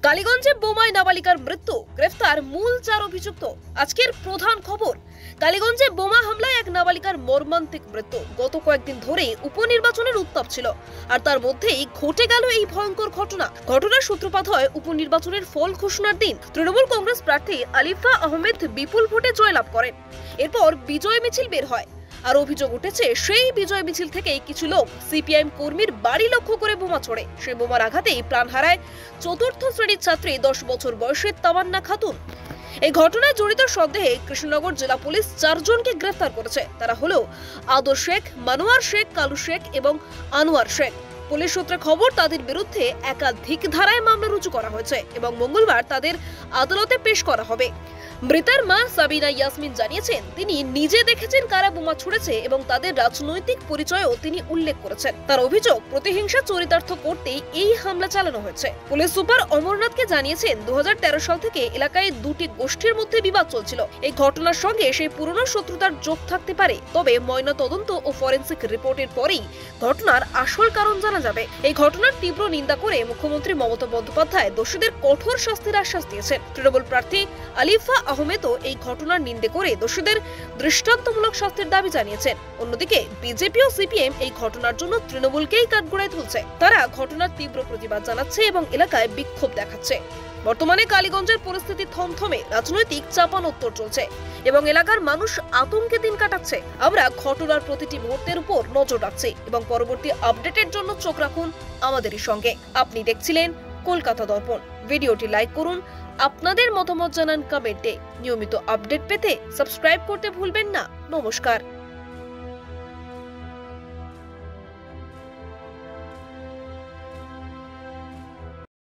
কালীগঞ্জে বোমায় নাবালিকার মৃত্যু, গ্রেফতার মূল 4 অভিযুক্ত। আজকের প্রধান খবর, কালীগঞ্জে বোমা হামলায় এক নাবালিকার মর্মান্তিক মৃত্যু। গত কয়েকদিন ধরে উপনির্বাচনের উত্তাপ ছিল, আর তার মধ্যেই ঘটে গেল এই ভয়ঙ্কর ঘটনার সূত্রপাত হয় উপনির্বাচনের ফল ঘোষণার দিন। তৃণমূল কংগ্রেস প্রার্থী আলিফা আহমেদ বিপুল ভোটে জয়লাভ করেন। এরপর বিজয় মিছিল বের হয়, আর অভিযোগ উঠেছে সেই বিজয় মিছিল থেকেই কিছু লোক সিপিআইএম কর্মীর বাড়ি লক্ষ্য করে বোমা ছোড়ে। সেই বোমার আঘাতেই প্রাণ হারায় 4র্থ শ্রেণীর ছাত্রী 10 বছর বয়সের তামান্না খাতুন। এই ঘটনায় জড়িত সন্দেহে কৃষ্ণনগর জেলা পুলিশ 4 জনকে গ্রেফতার করেছে। তারা হলো আদর শেখ, মানুয়ার শেখ, কালু শেখ এবং আনোয়ার শেখ। পুলিশ সূত্রে খবর, তাদের বিরুদ্ধে একাধিক ধারায় মামলা রুজু করা হয়েছে এবং মঙ্গলবার তাদের আদালতে পেশ করা হবে। মৃতার মা সাবিনা ইয়াসমিন জানিয়েছেন, তিনি নিজে দেখেছেন কারা বোমা ছুড়েছে এবং তাদের রাজনৈতিক পরিচয়ও তিনি উল্লেখ করেছেন। তার অভিযোগ, প্রতিহিংসা চরিতার্থ করতেই এই হামলা চালানো হয়েছে। পুলিশ সুপার অমরনাথকে জানিয়েছেন, 2013 সাল থেকে এলাকায় 2টি গোষ্ঠীর মধ্যে বিবাদ চলছিল। এই ঘটনার সঙ্গে সেই পুরনো শত্রুতার যোগ থাকতে পারে, তবে ময়নাতদন্ত ও ফরেনসিক রিপোর্টের পরেই ঘটনার আসল কারণ জানা যাবে। এই ঘটনার তীব্র নিন্দা করে মুখ্যমন্ত্রী মমতা বন্দ্যোপাধ্যায় দোষীদের কঠোর শাস্তির আশ্বাস দিয়েছেন। তৃণমূল প্রার্থী আলিফা আহমেদও এই ঘটনার নিন্দে করে দোষীদের দৃষ্টান্তমূলক শাস্তির দাবি জানিয়েছেন। অন্যদিকে বিজেপি ও সিপিএম এই ঘটনার জন্য তৃণমূলকেই কাঠগড়ায় তুলছে। তারা ঘটনার তীব্র প্রতিবাদ জানাচ্ছে এবং এলাকায় বিক্ষোভ দেখাচ্ছে। বর্তমানে কালীগঞ্জের পরিস্থিতি থমথমে, রাজনৈতিক চাপানোত্তর চলছে এবং এলাকার মানুষ আতঙ্কে দিন কাটাচ্ছে। আমরা ঘটনার প্রতিটি মুহূর্তের উপর নজর রাখছি এবং পরবর্তী আপডেটের জন্য চোখ রাখুন আমাদেরই সঙ্গে। আপনি দেখছিলেন কলকাতা দর্পণ। ভিডিওটি লাইক করুন, আপনাদের মতামত জানান কমেন্টে। নিয়মিত আপডেট পেতে সাবস্ক্রাইব করতে ভুলবেন না। নমস্কার।